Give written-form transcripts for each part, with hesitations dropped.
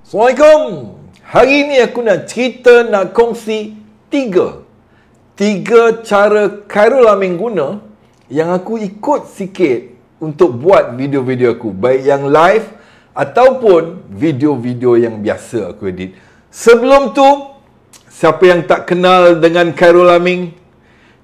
Assalamualaikum. Hari ni aku nak cerita, nak kongsi tiga cara Khairul Aming guna yang aku ikut sikit untuk buat video-video aku, baik yang live ataupun video-video yang biasa aku edit. Sebelum tu, siapa yang tak kenal dengan Khairul Aming?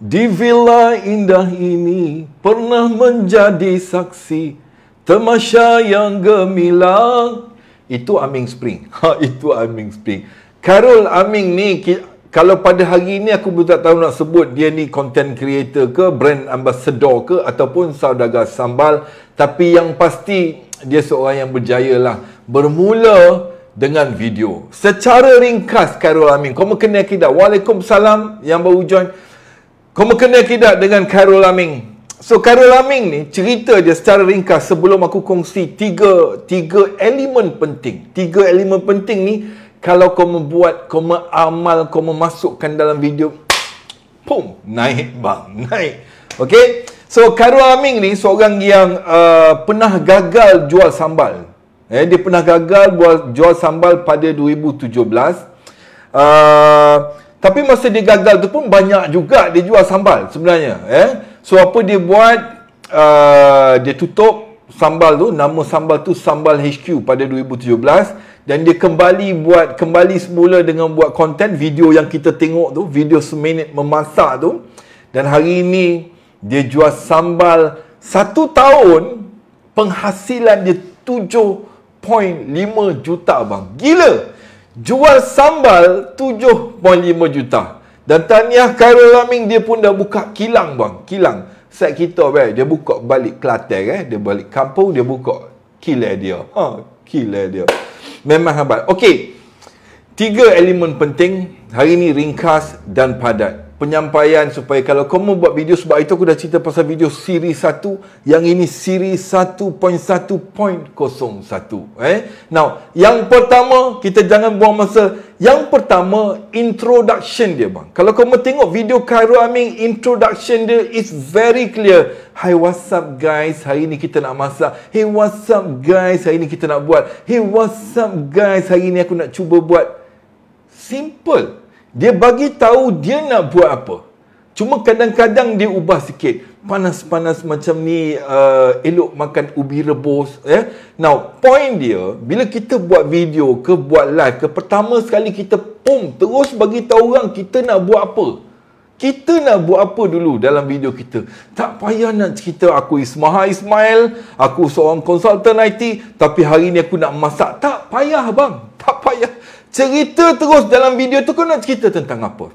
Di villa indah ini pernah menjadi saksi tamasya yang gemilang. Itu Aming Spring. Itu Aming Spring. Khairul Aming ni, kalau pada hari ni aku pun tak tahu nak sebut dia ni content creator ke, brand ambassador ke, ataupun saudagar sambal. Tapi yang pasti dia seorang yang berjaya lah. Bermula dengan video. Secara ringkas Khairul Aming, kau mengenal tidak? Waalaikumsalam yang baru join. Kau mengenal tidak dengan Khairul Aming? So Khairul Aming ni, cerita dia secara ringkas sebelum aku kongsi tiga elemen penting. Tiga elemen penting ni, kalau kau membuat, kau beramal, kau memasukkan dalam video, pum, naik bang, naik. Okay? So Khairul Aming ni seorang yang pernah gagal jual sambal. Dia pernah gagal jual sambal pada 2017. Tapi masa dia gagal tu pun banyak juga dia jual sambal sebenarnya. So apa dia buat? Dia tutup sambal tu, nama sambal tu Sambal HQ pada 2017, dan dia kembali semula dengan buat konten video yang kita tengok tu, video seminit memasak tu. Dan hari ini dia jual sambal 1 tahun penghasilan dia 7.5 juta bang. Gila. Jual sambal 7.5 juta. Dan tahniah Khairul Aming, dia pun dah buka kilang bang. Kilang. Set kita dia buka balik Kelantan dia balik kampung, dia buka kilang dia. Kilang dia. Memang hebat. Okey. 3 elemen penting. Hari ni ringkas dan padat. Penyampaian supaya kalau kau mau buat video, sebab itu aku dah cerita pasal video siri 1, yang ini siri 1.1.01. Now, yang pertama, kita jangan buang masa. Yang pertama, introduction dia bang. Kalau kau mau tengok video Khairul Aming, introduction dia is very clear. Hi, what's up guys? Hari ni kita nak masak. Hey, what's up guys? Hari ni kita nak buat. Hey, what's up guys? Hari ni aku nak cuba buat. Simple. Dia bagi tahu dia nak buat apa. Cuma kadang-kadang dia ubah sikit. Panas-panas macam ni, elok makan ubi rebus. Now, point dia, bila kita buat video ke, buat live ke, pertama sekali kita terus bagi tahu orang kita nak buat apa. Kita nak buat apa dulu dalam video kita. Tak payah nak cerita aku Ismail, aku seorang konsultan IT, tapi hari ni aku nak masak. Tak payah bang, tak payah. Cerita terus dalam video tu, kau nak cerita tentang apa?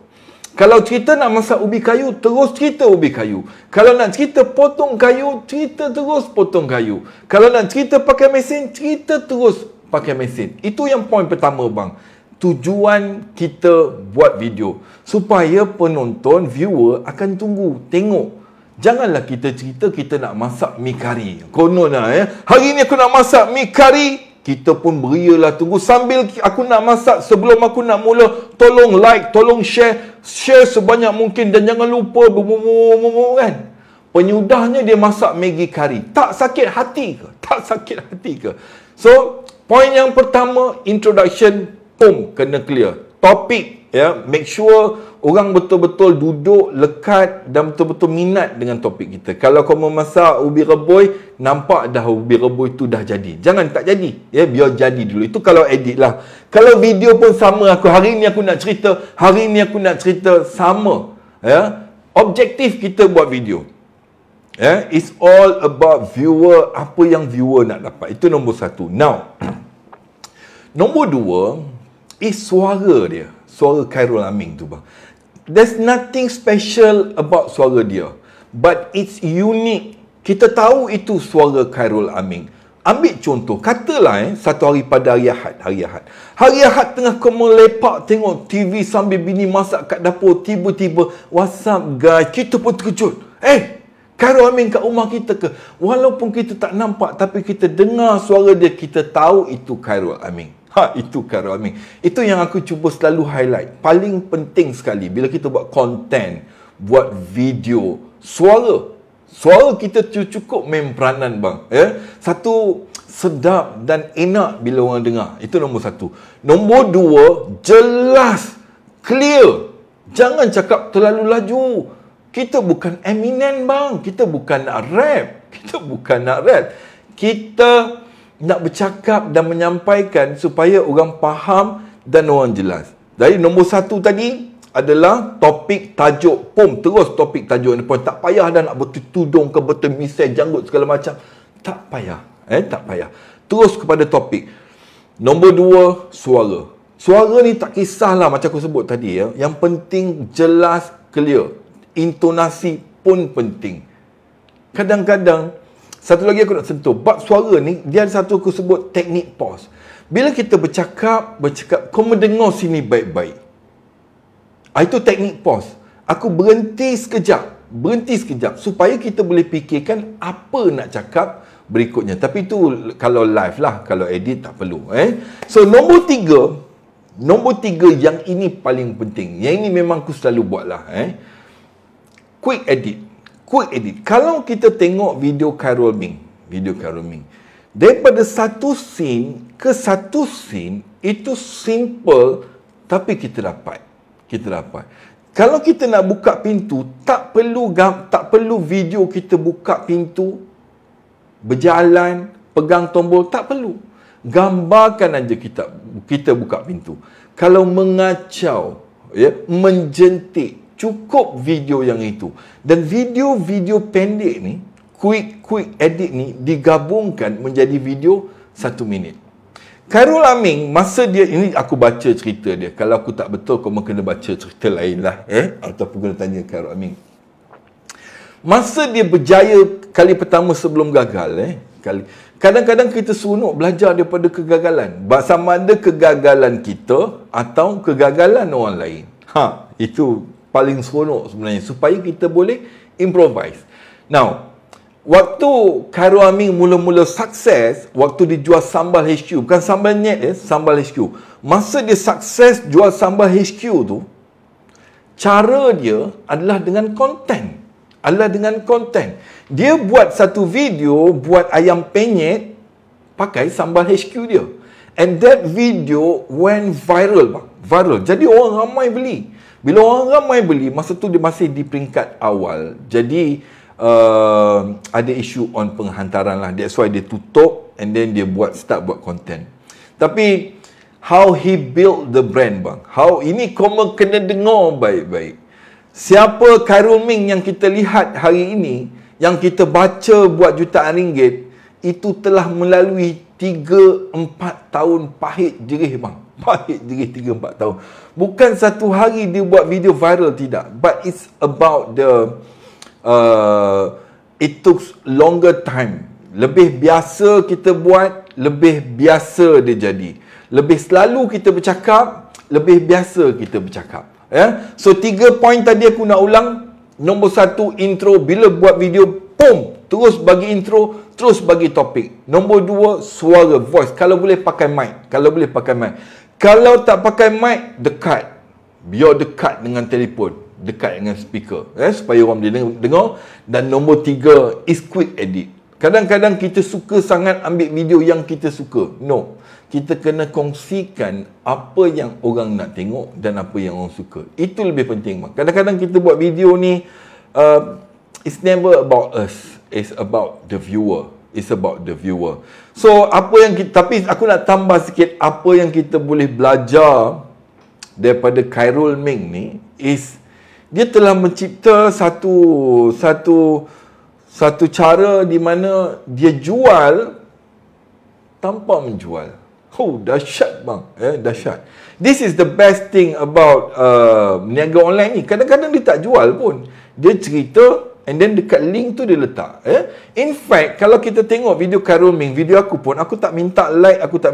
Kalau cerita nak masak ubi kayu, terus cerita ubi kayu. Kalau nak cerita potong kayu, cerita terus potong kayu. Kalau nak cerita pakai mesin, cerita terus pakai mesin. Itu yang poin pertama bang. Tujuan kita buat video supaya penonton, viewer akan tunggu, tengok. Janganlah kita cerita kita nak masak mi kari. Konon lah hari ni aku nak masak mi kari. Kita pun berialah tunggu. Sambil aku nak masak, sebelum aku nak mula, tolong like, tolong share sebanyak mungkin. Dan jangan lupa kan. Penyudahnya dia masak Maggi kari. Tak sakit hati ke? Tak sakit hati ke? So, poin yang pertama, introduction, kena clear. Topik, make sure orang betul-betul duduk, lekat dan betul-betul minat dengan topik kita. Kalau kau memasak ubi rebus, nampak dah ubi rebus tu dah jadi. Jangan tak jadi. Biar jadi dulu. Itu kalau edit lah. Kalau video pun sama aku. Hari ni aku nak cerita, sama. Objektif kita buat video. It's all about viewer, apa yang viewer nak dapat. Itu nombor 1. Now, nombor 2 is suara dia. Suara Khairul Aming tu bang. There's nothing special about suara dia, but it's unique. Kita tahu itu suara Khairul Aming. Ambil contoh, katalah satu hari pada hari Ahad tengah kau melepak tengok TV sambil bini masak kat dapur, tiba-tiba what's up guys, kita pun terkejut. Khairul Aming kat rumah kita ke? Walaupun kita tak nampak, tapi kita dengar suara dia, kita tahu itu Khairul Aming. Itu Khairul Aming. Itu yang aku cuba selalu highlight. Paling penting sekali bila kita buat konten, buat video, suara kita cukup main peranan bang. sedap dan enak bila orang dengar. Itu nombor satu. Nombor dua, jelas, clear. Jangan cakap terlalu laju. Kita bukan Eminem bang. Kita bukan nak rap. Kita nak bercakap dan menyampaikan supaya orang faham dan orang jelas. Jadi nombor satu tadi adalah topik tajuk. Terus topik tajuk ni pun. Tak payah dah nak betul tudung ke betul misai janggut segala macam. Tak payah. Tak payah. Terus kepada topik. Nombor dua, suara. Suara ni tak kisahlah macam aku sebut tadi ya. Yang penting jelas, clear. Intonasi pun penting. Kadang-kadang, satu lagi aku nak sentuh. Bab suara ni, dia ada satu aku sebut teknik pause. Bila kita bercakap, kau mendengar sini baik-baik. Itu teknik pause. Aku berhenti sekejap. Supaya kita boleh fikirkan apa nak cakap berikutnya. Tapi itu kalau live lah. Kalau edit tak perlu. So, nombor tiga yang ini paling penting. Yang ini memang aku selalu buat lah. Quick edit. Kalau kita tengok video Khairul Aming, daripada satu scene ke satu scene, itu simple, tapi kita dapat. Kalau kita nak buka pintu, tak perlu video kita buka pintu, berjalan, pegang tombol, tak perlu. Gambarkan aja kita buka pintu. Kalau mengacau, menjentik, cukup video yang itu. Dan video-video pendek ni, quick edit ni digabungkan menjadi video 1 minit. Khairul Aming, masa dia, ini aku baca cerita dia. Kalau aku tak betul, kau kena baca cerita lain lah. Ataupun kena tanya Khairul Aming. Masa dia berjaya kali pertama sebelum gagal, kadang-kadang kita seronok belajar daripada kegagalan. Sama ada kegagalan kita atau kegagalan orang lain. Itu paling seronok sebenarnya. Supaya kita boleh improvise. Now, waktu Khairul Aming mula-mula sukses, waktu dijual sambal HQ, bukan sambal net, sambal HQ. Masa dia sukses jual sambal HQ tu, cara dia adalah dengan konten. Dia buat satu video, buat ayam penyet, pakai sambal HQ dia. And that video went viral. Jadi orang ramai beli. Bila orang ramai beli, masa tu dia masih di peringkat awal. Jadi, ada isu on penghantaran lah. That's why dia tutup and then dia start buat content. Tapi, how he built the brand bang. Ini kau kena dengar baik-baik. Siapa Khairul Aming yang kita lihat hari ini, yang kita baca buat jutaan ringgit, itu telah melalui 3-4 tahun pahit jerih bang. Pahit jerih 3-4 tahun. Bukan satu hari dia buat video viral, tidak. But it's about it took longer time. Lebih biasa kita buat, lebih biasa dia jadi. Lebih selalu kita bercakap, lebih biasa kita bercakap. So 3 poin tadi aku nak ulang. Nombor 1, intro. Bila buat video, terus bagi intro, terus bagi topik. Nombor 2, suara, voice. Kalau boleh pakai mic. Kalau tak pakai mic, dekat. Biar dekat dengan telefon, dekat dengan speaker, supaya orang boleh dengar. Dan nombor 3 is quick edit. Kadang-kadang kita suka sangat ambil video yang kita suka. No. Kita kena kongsikan apa yang orang nak tengok dan apa yang orang suka. Itu lebih penting. Kadang-kadang kita buat video ni, it's never about us. It's about the viewer. So, tapi aku nak tambah sikit, apa yang kita boleh belajar daripada Khairul Aming ni, is dia telah mencipta satu cara di mana dia jual tanpa menjual. Dahsyat bang. Dahsyat. This is the best thing about meniaga online ni. Kadang-kadang dia tak jual pun. Dia cerita and then dekat link tu dia letak. In fact, kalau kita tengok video Khairul Aming, video aku pun, aku tak minta like, aku tak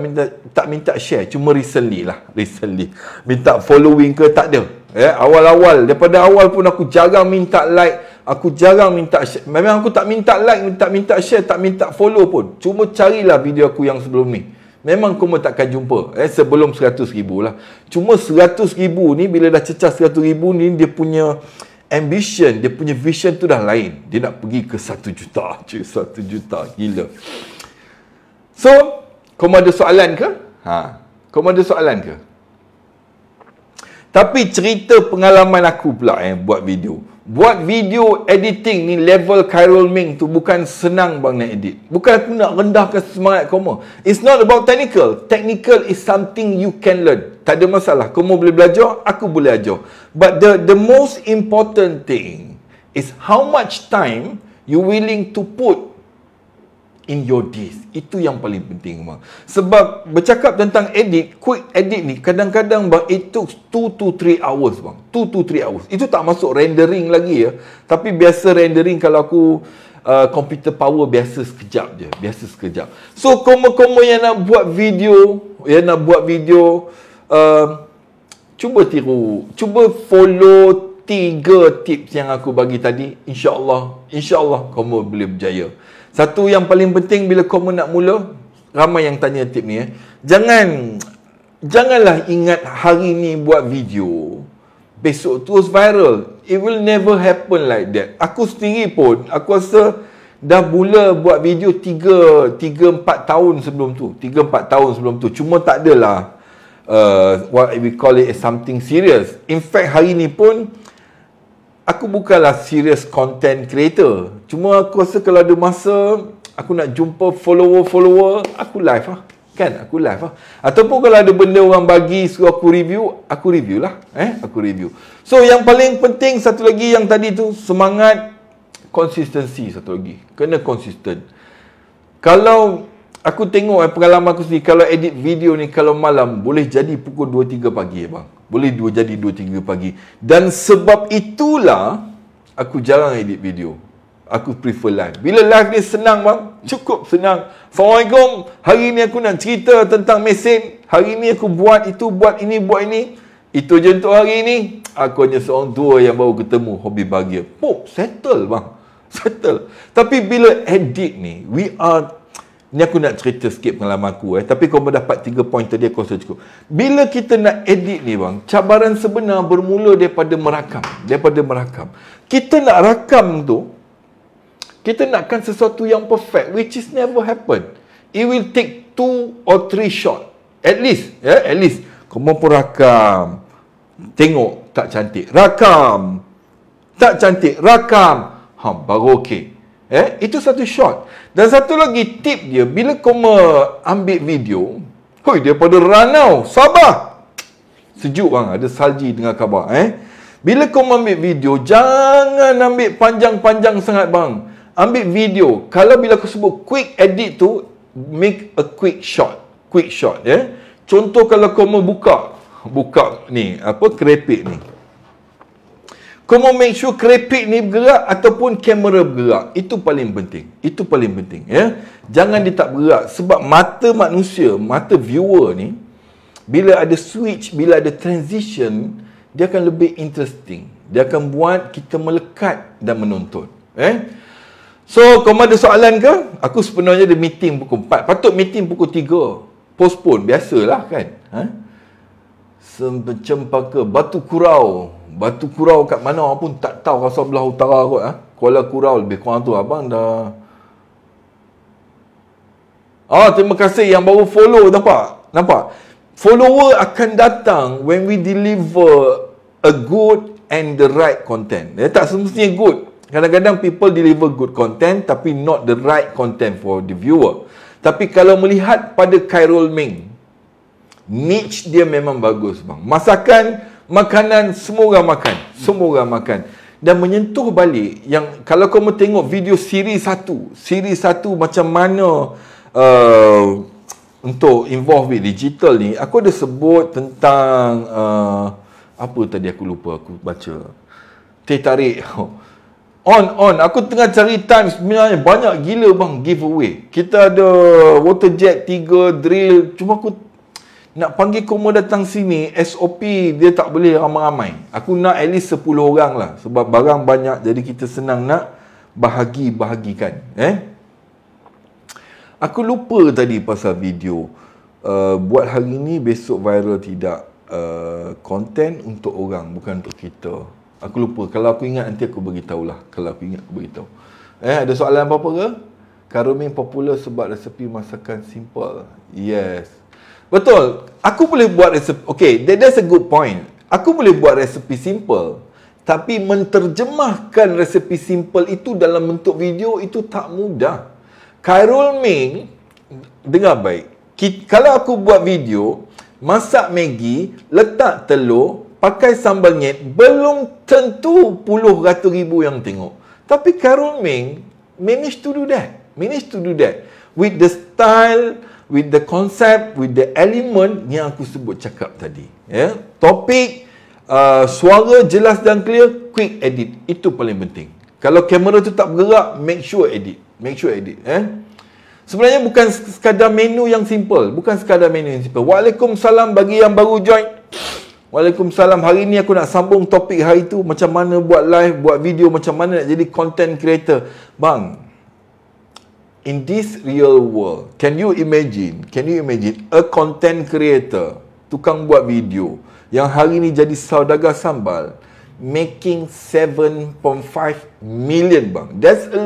minta share. Cuma recently. Minta following ke, tak ada. Awal-awal, daripada awal pun aku jarang minta like, aku jarang minta share. Memang aku tak minta like, tak minta share, tak minta follow pun. Cuma carilah video aku yang sebelum ni. Memang kau takkan jumpa sebelum 100,000 lah. Cuma 100,000 ni, bila dah cecah 100,000 ni, dia punya ambition, dia punya vision tu dah lain. Dia nak pergi ke 1 juta. 1 juta, gila. So, kamu ada soalan ke? Kamu ada soalan ke? Tapi cerita pengalaman aku pula buat video. Buat video editing ni level Khairul Ming tu bukan senang bang nak edit. Bukan aku nak rendahkan semangat kamu. It's not about technical. Technical is something you can learn. Tak ada masalah. Kamu boleh belajar, aku boleh ajar. But the most important thing is how much time you willing to put in your days. Itu yang paling penting bang. Sebab bercakap tentang edit, quick edit ni kadang-kadang bang it took 2 to 3 hours bang. 2 to 3 hours. Itu tak masuk rendering lagi ya. Tapi biasa rendering kalau aku computer power biasa sekejap je. Biasa sekejap. So kamu yang nak buat video, cuba tiru, cuba follow 3 tips yang aku bagi tadi. InsyaAllah kamu boleh berjaya. Satu yang paling penting bila kamu nak mula, ramai yang tanya tip ni janganlah ingat hari ni buat video, besok terus viral. It will never happen like that. Aku sendiri pun, aku rasa dah mula buat video 3-4 tahun sebelum tu. 3-4 tahun sebelum tu. Cuma tak adalah what we call it something serious. In fact, hari ni pun aku bukanlah serious content creator. Cuma aku rasa kalau ada masa aku nak jumpa follower, aku live lah. Kan? Aku live lah. Ataupun kalau ada benda orang bagi suruh aku review, aku review lah. Aku review. So yang paling penting satu lagi yang tadi tu, semangat, konsistensi satu lagi. Kena konsisten. Kalau aku tengok pengalaman aku sendiri, kalau edit video ni kalau malam boleh jadi pukul 2-3 pagi bang. Boleh jadi 2-3 pagi. Dan sebab itulah aku jarang edit video. Aku prefer live. Bila live ni senang bang, cukup senang. Assalamualaikum, hari ni aku nak cerita tentang mesin. Hari ni aku buat itu, buat ini, buat ini. Itu je untuk hari ni. Aku hanya seorang tua yang baru ketemu, hobi bahagia. Settle bang. Settle. Tapi bila edit ni, ni aku nak cerita sikit pengalaman aku tapi kau dapat 3 poin tadi aku rasa cukup. Bila kita nak edit ni bang, cabaran sebenar bermula daripada merakam. Kita nak rakam tu, kita nakkan sesuatu yang perfect, which is never happen. It will take 2 or 3 shot. At least. Kamu pun rakam. Tengok, tak cantik. Rakam. Tak cantik. Rakam. Baru okey. Itu satu shot. Dan satu lagi tip dia, bila kamu ambil video, daripada Ranau, Sabah. Sejuk bang, ada salji tengah khabar. Bila kamu ambil video, jangan ambil panjang-panjang sangat bang. Ambil video. Kalau bila aku sebut quick edit tu, make a quick shot. Contoh kalau kamu buka ni, kerepek ni. Kamu make sure kerepek ni bergerak ataupun kamera bergerak. Itu paling penting. Jangan dia tak bergerak. Sebab mata manusia, mata viewer ni, bila ada switch, bila ada transition, dia akan lebih interesting. Dia akan buat kita melekat dan menonton. So, kamu ada soalan ke? Aku sebenarnya ada meeting pukul 4. Patut meeting pukul 3. Postpone, biasalah kan? Cempaka, Batu Kurau kat mana pun tak tahu, rasa belah utara kot. Kuala Kurau lebih kurang tu abang dah. Terima kasih yang baru follow, nampak? Follower akan datang when we deliver a good and the right content. Tak semestinya good. Kadang-kadang people deliver good content tapi not the right content for the viewer. Tapi kalau melihat pada Khairul Ming, niche dia memang bagus bang. Masakan, makanan, semua orang makan. Dan menyentuh balik yang kalau kamu tengok video siri 1 macam mana untuk involve with digital ni, aku ada sebut tentang apa tadi aku lupa, aku baca. Teh tarik. On. Aku tengah cari time, sebenarnya banyak gila bang giveaway. Kita ada water jet 3, drill. Cuma aku nak panggil kamu datang sini, SOP dia tak boleh ramai-ramai. Aku nak at least 10 orang lah. Sebab barang banyak, jadi kita senang nak bahagikan. Aku lupa tadi pasal video. Buat hari ni, besok viral tidak. Content untuk orang, bukan untuk kita. Aku lupa. Kalau aku ingat nanti aku beritahu lah. Ada soalan apa-apa ke? Khairul Ming popular sebab resepi masakan simple. Yes. Betul. Aku boleh buat resepi. Okay, that's a good point. Aku boleh buat resepi simple. Tapi menterjemahkan resepi simple itu dalam bentuk video itu tak mudah. Khairul Ming, dengar baik. Kalau aku buat video, masak Maggi, letak telur, pakai sambal nyet, belum tentu puluh ratus ribu yang tengok. Tapi Khairul Ming managed to do that. With the style, with the concept, with the element yang aku sebut cakap tadi. Ya? Topik, suara jelas dan clear, quick edit. Itu paling penting. Kalau kamera tu tak bergerak, make sure edit. Sebenarnya bukan sekadar menu yang simple. Waalaikumsalam bagi yang baru join. Waalaikumsalam. Hari ni aku nak sambung topik hari tu. Macam mana buat live, buat video, macam mana nak jadi content creator. Bang, in this real world, can you imagine a content creator, tukang buat video, yang hari ni jadi saudagar sambal, making 7.5 million bang. That's a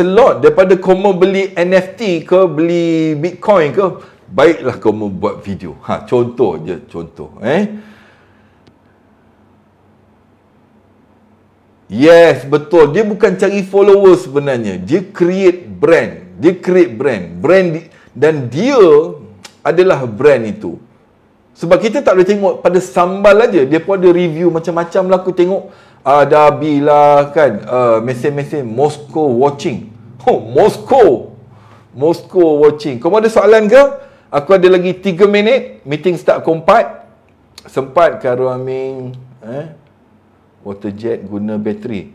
lot. Daripada kamu beli NFT ke, beli Bitcoin ke, baiklah kamu buat video. Contoh. Yes, betul. Dia bukan cari followers sebenarnya. Dia create brand. Dan dia adalah brand itu. Sebab kita tak boleh tengok pada sambal aja. Dia pun ada review macam-macam lah. Aku tengok ada bila kan mesin Moscow watching. Moscow watching. Kau ada soalan ke? Aku ada lagi 3 minit. Meeting start pukul 4. Sempat Khairul Ming waterjet guna bateri.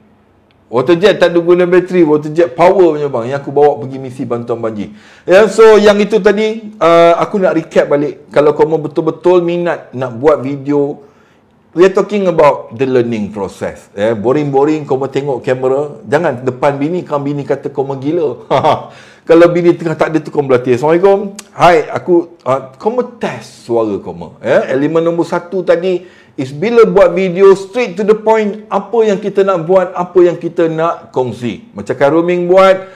Waterjet tak ada guna bateri. Waterjet power punya bang, yang aku bawa pergi misi bantuan banjir. So yang itu tadi, aku nak recap balik. Kalau kamu betul-betul minat nak buat video, we are talking about the learning process. Boring-boring kamu tengok kamera, jangan depan bini, bini kata kamu gila. Kalau bini tengah tak ada tu, kamu berlatih. Assalamualaikum. Hai, kamu test suara kamu. Elemen nombor 1 tadi is bila buat video straight to the point. Apa yang kita nak buat, apa yang kita nak kongsi. Macam Khairul Ming buat,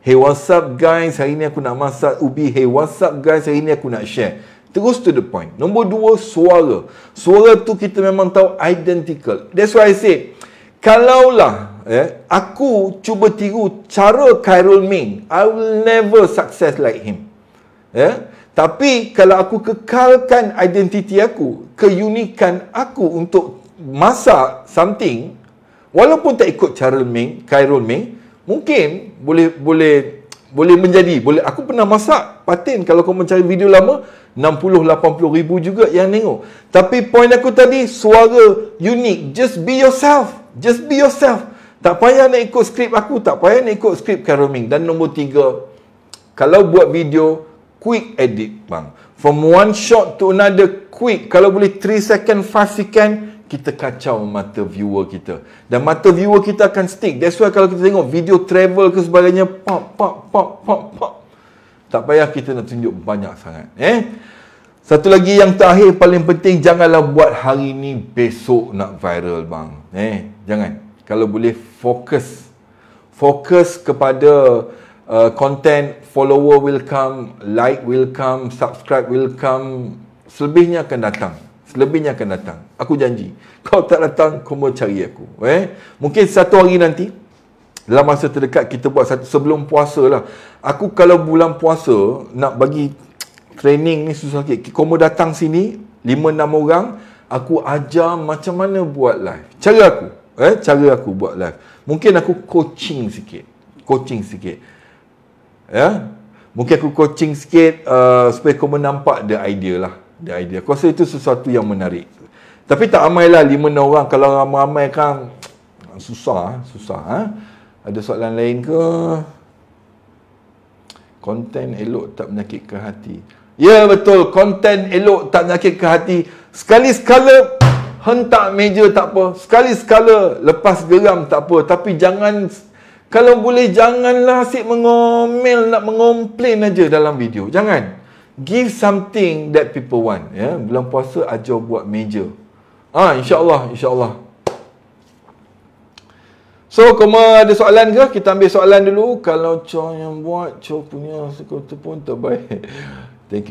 hey what's up guys, hari ni aku nak masak ubi. Hey what's up guys, hari ni aku nak share. Terus to the point. Nombor 2, suara. Suara tu kita memang tahu identical. That's why I say, kalaulah aku cuba tiru cara Khairul Ming, I will never success like him. Tapi kalau aku kekalkan identiti aku, keunikan aku untuk masak something, walaupun tak ikut cara Khairul Ming, mungkin boleh menjadi. Aku pernah masak patin. Kalau kau mencari video lama, 60-80 ribu juga yang tengok. Tapi point aku tadi, suara unik. Just be yourself. Tak payah nak ikut skrip aku, tak payah nak ikut skrip Khairul Ming. Dan nombor 3, kalau buat video, quick edit bang. From one shot to another, quick. Kalau boleh 3 second, 5 second, kita kacau mata viewer kita. Dan mata viewer kita akan stick. That's why kalau kita tengok video travel ke sebagainya, pop. Tak payah kita nak tunjuk banyak sangat. Satu lagi yang terakhir, paling penting, janganlah buat hari ni, besok nak viral bang. Jangan. Kalau boleh fokus kepada content, follower will come, like will come, subscribe will come. Selebihnya akan datang. Aku janji. Kau tak datang, kau mau cari aku. Mungkin satu hari nanti, dalam masa terdekat, kita buat sebelum puasa lah. Aku kalau bulan puasa nak bagi training ni susah sikit. Kau mau datang sini 5-6 orang, aku ajar macam mana buat live. Cara aku buat live. Mungkin aku coaching sikit. Mungkin aku coaching sikit supaya kau nampak the idea lah. Aku rasa itu sesuatu yang menarik. Tapi tak ramai lah 5-6 orang. Kalau ramai-ramai kan susah. Ada soalan lain ke? Konten elok tak menyakitkan hati. Ya betul, konten elok tak menyakitkan hati. Sekali-sekala hentak meja tak apa. Sekali-sekala lepas geram tak apa. Tapi jangan, kalau boleh janganlah asyik mengomel, nak mengomplain aja dalam video. Jangan. Give something that people want. Bulan puasa ajar buat meja. InsyaAllah. So, kamu ada soalan ke? Kita ambil soalan dulu. Kalau Chow yang buat, Chow punya sekutu pun terbaik. Thank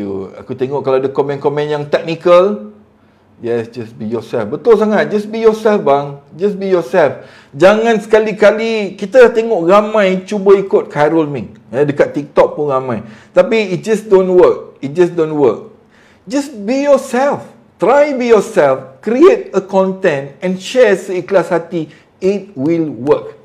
you. Aku tengok kalau ada komen-komen yang technical. Yes, just be yourself. Betul sangat. Just be yourself, bang. Just be yourself. Jangan sekali-kali, kita tengok ramai cuba ikut Khairul Ming. Dekat TikTok pun ramai. Tapi it just don't work. Just be yourself. Try be yourself. Create a content and share seikhlas hati. It will work.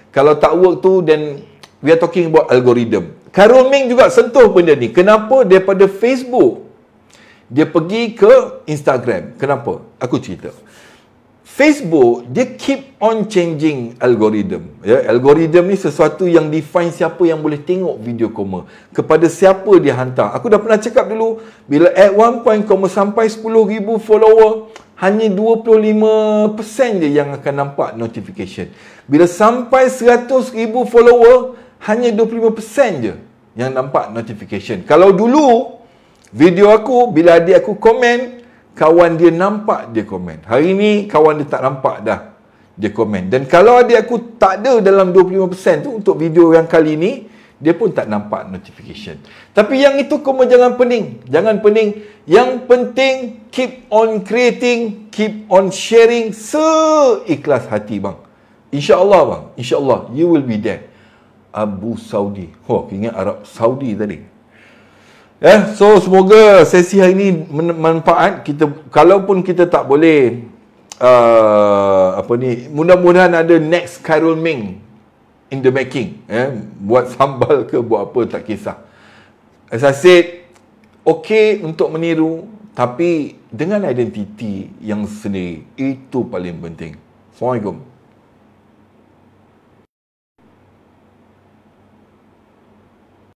Kalau tak work tu, then we are talking about algorithm. Khairul Ming juga sentuh benda ni. Kenapa daripada Facebook dia pergi ke Instagram? Kenapa? Aku cerita. Facebook, dia keep on changing algorithm. Algorithm ni sesuatu yang define siapa yang boleh tengok video koma. Kepada siapa dia hantar. Aku dah pernah cakap dulu, bila at one point koma sampai 10,000 follower, hanya 25% je yang akan nampak notification. Bila sampai 100,000 follower, hanya 25% je yang nampak notification. Kalau dulu, video aku, bila adik aku komen, kawan dia nampak dia komen. Hari ni, kawan dia tak nampak dah dia komen. Dan kalau adik aku tak ada dalam 25% tu, untuk video yang kali ni, dia pun tak nampak notification. Tapi yang itu kamu jangan pening. Yang penting, keep on creating, keep on sharing seikhlas hati, bang. InsyaAllah, bang. InsyaAllah, you will be there. Abu Saudi. Ingat Arab Saudi tadi. So semoga sesi hari ini bermanfaat. Kalaupun kita tak boleh mudah-mudahan ada next Khairul Ming in the making. Buat sambal ke buat apa tak kisah. As I said, okay untuk meniru, tapi dengan identiti yang sendiri. Itu paling penting. Assalamualaikum.